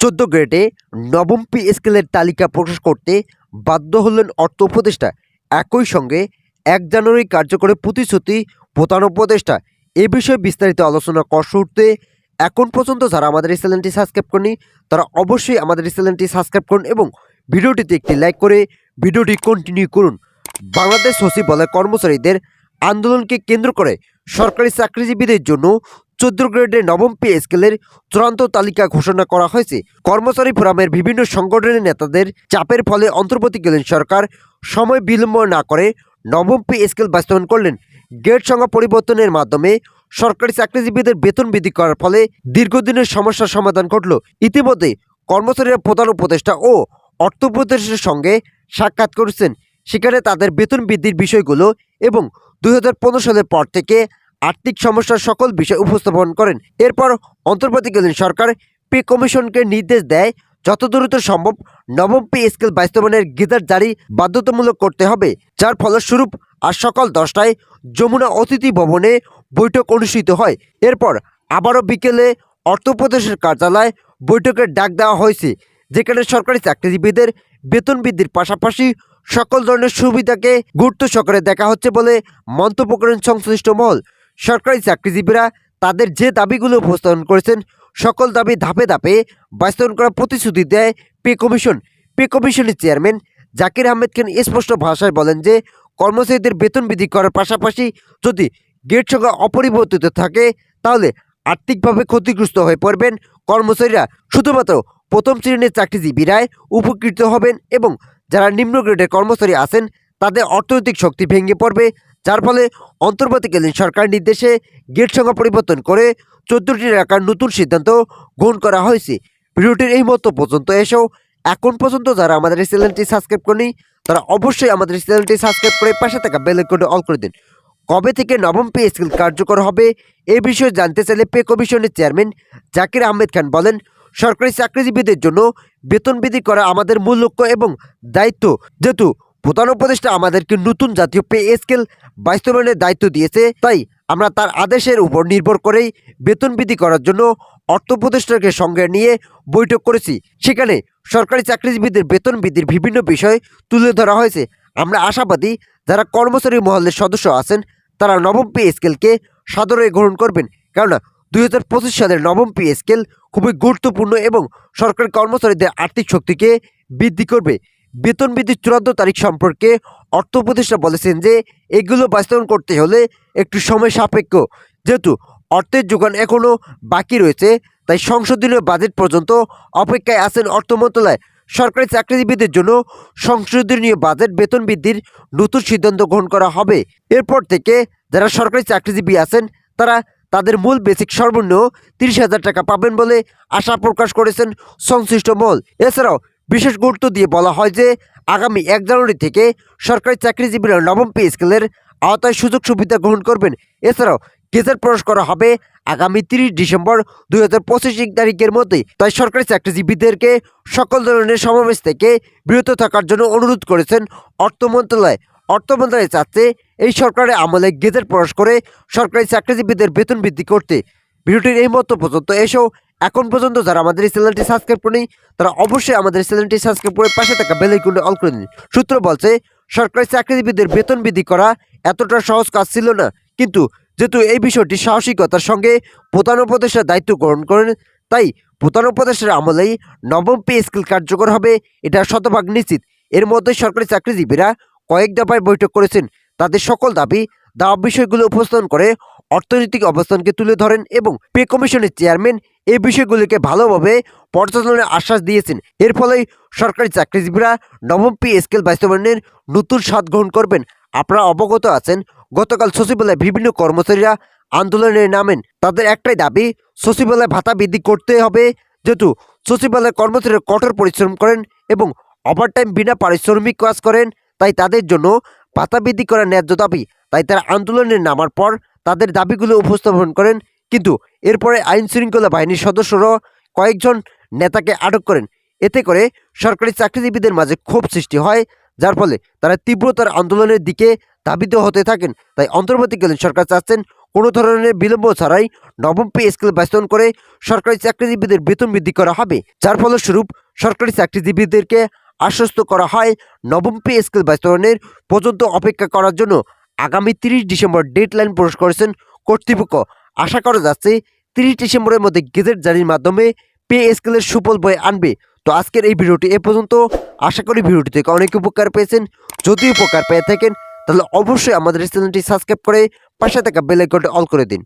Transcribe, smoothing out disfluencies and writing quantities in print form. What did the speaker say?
14 গ্রেডে নবম পে স্কেলের তালিকা প্রকাশ করতে বাধ্য হলেন অর্থ উপদেষ্টা। একই সঙ্গে 1 জানুয়ারি কার্যকরে প্রতিশ্রুতি প্রধান উপদেষ্টা। এ বিষয়ে বিস্তারিত আলোচনা করার শুরুতে এখন পর্যন্ত যারা আমাদের এই চ্যানেলটি সাবস্ক্রাইব করেনি তারা অবশ্যই আমাদের এই চ্যানেলটি সাবস্ক্রাইব করুন এবং ভিডিওটিতে একটি লাইক করে ভিডিওটি কন্টিনিউ করুন। বাংলাদেশ সচিবালয় কর্মচারীদের আন্দোলনকে কেন্দ্র করে সরকারি চাকরিজীবীদের জন্য 14 গ্রেডের নবম পে স্কেলের চূড়ান্ত তালিকা ঘোষণা করা হয়েছে। কর্মচারী ফোরামের বিভিন্ন সংগঠনের নেতাদের চাপের ফলে অন্তর্বর্তীকালীন সরকার সময় বিলম্ব না করে নবম পে স্কেল বাস্তবায়ন করলেন। গ্রেড সংখ্যা পরিবর্তনের মাধ্যমে সরকারি চাকরিজীবীদের বেতন বৃদ্ধি করার ফলে দীর্ঘদিনের সমস্যার সমাধান ঘটল। ইতিমধ্যে কর্মচারীরা প্রধান উপদেষ্টা ও অর্থ উপদেষ্টার সঙ্গে সাক্ষাৎ করেছেন। সেখানে তাদের বেতন বৃদ্ধির বিষয়গুলো এবং 2015 সালের পর থেকে আর্থিক সমস্যার সকল বিষয় উপস্থাপন করেন। এরপর অন্তর্বর্তীকালীন সরকার পে কমিশনকে নির্দেশ দেয় যত দ্রুত সম্ভব নবম পে স্কেল বাস্তবায়নের গেজেট জারি বাধ্যতামূলক করতে হবে, যার ফলস্বরূপ আজ সকাল 10টায় যমুনা অতিথি ভবনে বৈঠক অনুষ্ঠিত হয়। এরপর আবারও বিকেলে অর্থ উপদেষ্টার কার্যালয়ে বৈঠকের ডাক দেওয়া হয়েছে, যেখানে সরকারি চাকরিজীবীদের বেতন বৃদ্ধির পাশাপাশি সকল ধরনের সুবিধাকে গুরুত্ব সহকারে দেখা হচ্ছে বলে মন্তব্য করেন সংশ্লিষ্ট মহল। সরকারি চাকরিজীবীরা তাদের যে দাবিগুলো উপস্থাপন করেছেন সকল দাবি ধাপে ধাপে বাস্তবায়ন করার প্রতিশ্রুতি দেয় পে কমিশন। পে কমিশনের চেয়ারম্যান জাকির আহমেদ খান স্পষ্ট ভাষায় বলেন যে কর্মচারীদের বেতন বৃদ্ধি করার পাশাপাশি যদি গ্রেড সংখ্যা অপরিবর্তিত থাকে তাহলে আর্থিকভাবে ক্ষতিগ্রস্ত হয়ে পড়বেন কর্মচারীরা। শুধুমাত্র প্রথম শ্রেণীর চাকরিজীবীরাই উপকৃত হবেন এবং যারা নিম্ন গ্রেডের কর্মচারী আছেন তাদের অর্থনৈতিক শক্তি ভেঙে পড়বে, যার ফলে অন্তর্বর্তীকালীন সরকার নির্দেশে গ্রেড সংখ্যা পরিবর্তন করে 14টি রাখার নতুন সিদ্ধান্ত গ্রহণ করা হয়েছে। ভিডিওটির এই মতো পর্যন্ত এসেও এখন পর্যন্ত যারা আমাদের এই চ্যানেলটি সাবস্ক্রাইব করেনি তারা অবশ্যই আমাদের এই চ্যানেলটি সাবস্ক্রাইব করে পাশে থাকা বেল আইকনটি অল করে দিন। কবে থেকে নবম পে স্কেল কার্যকর হবে এই বিষয়ে জানতে চাইলে পে কমিশনের চেয়ারম্যান জাকির আহমেদ খান বলেন, সরকারি চাকরিজীবীদের জন্য বেতন বৃদ্ধি করা আমাদের মূল লক্ষ্য এবং দায়িত্ব। যেহেতু প্রধান উপদেষ্টা আমাদেরকে নতুন জাতীয় পে স্কেল বাস্তবায়নের দায়িত্ব দিয়েছে, তাই আমরা তার আদেশের উপর নির্ভর করেই বেতন বৃদ্ধি করার জন্য অর্থ উপদেষ্টাকে সঙ্গে নিয়ে বৈঠক করেছি। সেখানে সরকারি চাকরিজীবীদের বেতন বৃদ্ধির বিভিন্ন বিষয় তুলে ধরা হয়েছে। আমরা আশাবাদী যারা কর্মচারী মহলের সদস্য আছেন তারা নবম পে স্কেলকে সাদরে গ্রহণ করবেন, কেননা 2025 সালের নবম পে স্কেল খুবই গুরুত্বপূর্ণ এবং সরকারি কর্মচারীদের আর্থিক শক্তিকে বৃদ্ধি করবে। বেতন বৃদ্ধির চূড়ান্ত তারিখ সম্পর্কে অর্থ উপদেষ্টা বলেছেন যে এগুলো বাস্তবায়ন করতে হলে একটু সময় সাপেক্ষ। যেহেতু অর্থের যোগান এখনও বাকি রয়েছে তাই সংশোধনীয় বাজেট পর্যন্ত অপেক্ষায় আছেন অর্থ মন্ত্রণালয়। সরকারি চাকরিজীবীদের জন্য সংশোধনীয় বাজেট বেতন বৃদ্ধির নতুন সিদ্ধান্ত গ্রহণ করা হবে। এরপর থেকে যারা সরকারি চাকরিজীবী আছেন তারা তাদের মূল বেসিক সর্বনিম্ন 30,000 টাকা পাবেন বলে আশা প্রকাশ করেছেন সংশ্লিষ্ট মহল। এছাড়াও বিশেষ গুরুত্ব দিয়ে বলা হয় যে আগামী 1 জানুয়ারি থেকে সরকারি চাকরিজীবীরা নবম পে স্কেলের আওতায় সুযোগ সুবিধা গ্রহণ করবেন। এছাড়াও গেজেট প্রকাশ করা হবে আগামী 30 ডিসেম্বর 2025 তারিখের মধ্যেই। তাই সরকারি চাকরিজীবীদেরকে সকল ধরনের সমাবেশ থেকে বিরত থাকার জন্য অনুরোধ করেছেন অর্থ মন্ত্রণালয়। অর্থ মন্ত্রণালয় চাচ্ছে এই সরকারের আমলে গেজেট প্রকাশ করে সরকারি চাকরিজীবীদের বেতন বৃদ্ধি করতে। ভিডিওটির এই মতো পর্যন্ত এসেও এখন পর্যন্ত যারা আমাদের এই চ্যানেলটি সাবস্ক্রাইব করেনি তারা অবশ্যই আমাদের চ্যানেলটি সাবস্ক্রাইব করে পাশে থাকা বেল আইকনটি অল করে দিন। সূত্র বলছে সরকারি চাকরিজীবীদের বেতন বৃদ্ধি করা এতটা সহজ কাজ ছিল না, কিন্তু যেহেতু এই বিষয়টি সাহসিকতার সঙ্গে প্রধান উপদেষ্টার দায়িত্ব গ্রহণ করেন তাই প্রধান উপদেষ্টার আমলেই নবম পে স্কেল কার্যকর হবে এটা শতভাগ নিশ্চিত। এর মধ্যে সরকারি চাকরিজীবীরা কয়েক দফায় বৈঠক করেছেন, তাদের সকল দাবি দাওয়া বিষয়গুলো উপস্থাপন করে অর্থনৈতিক অবস্থানকে তুলে ধরেন এবং পে কমিশনের চেয়ারম্যান এই বিষয়গুলিকে ভালোভাবে পর্যালোচনার আশ্বাস দিয়েছেন। এর ফলেই সরকারি চাকরিজীবীরা নবম পে স্কেল বাস্তবায়নের নতুন স্বাদ গ্রহণ করবেন। আপনারা অবগত আছেন গতকাল সচিবালয়ে বিভিন্ন কর্মচারীরা আন্দোলনে নামেন। তাদের একটাই দাবি সচিবালয় ভাতা বৃদ্ধি করতে হবে। যেহেতু সচিবালয় কর্মচারীরা কঠোর পরিশ্রম করেন এবং ওভারটাইম বিনা পারিশ্রমিক কাজ করেন, তাই তাদের জন্য ভাতা বৃদ্ধি করা ন্যায্য দাবি। তাই তারা আন্দোলনে নামার পর তাদের দাবিগুলো উপস্থাপন করেন, কিন্তু এরপরে আইন শৃঙ্খলা বাহিনীর সদস্যরা কয়েকজন নেতাকে আটক করেন। এতে করে সরকারি চাকরিজীবীদের মাঝে ক্ষোভ সৃষ্টি হয়, যার ফলে তারা তীব্রতার আন্দোলনের দিকে ধাবিত হতে থাকেন। তাই অন্তর্বর্তীকালীন সরকার চাচ্ছেন কোনো ধরনের বিলম্ব ছাড়াই নবম পে স্কেল বাস্তবায়ন করে সরকারি চাকরিজীবীদের বেতন বৃদ্ধি করা হবে। যার ফলস্বরূপ সরকারি চাকরিজীবীদেরকে আশ্বস্ত করা হয় নবম পে স্কেল বাস্তবায়নের পর্যন্ত অপেক্ষা করার জন্য। আগামী 30 ডিসেম্বর ডেডলাইন প্রকাশ করেছেন কর্তৃপক্ষ। আশা করা যাচ্ছে 30 ডিসেম্বরের মধ্যে গেজেট জারির মাধ্যমে পে স্কেলের সুফল বয়ে আনবে। তো আজকের এই ভিডিওটি এ পর্যন্ত। আশা করি ভিডিওটি থেকে অনেক উপকার পেয়েছেন। যদি উপকার পেয়ে থাকেন তাহলে অবশ্যই আমাদের চ্যানেলটি সাবস্ক্রাইব করে পাশে থাকা বেল আইকনটি অল করে দিন।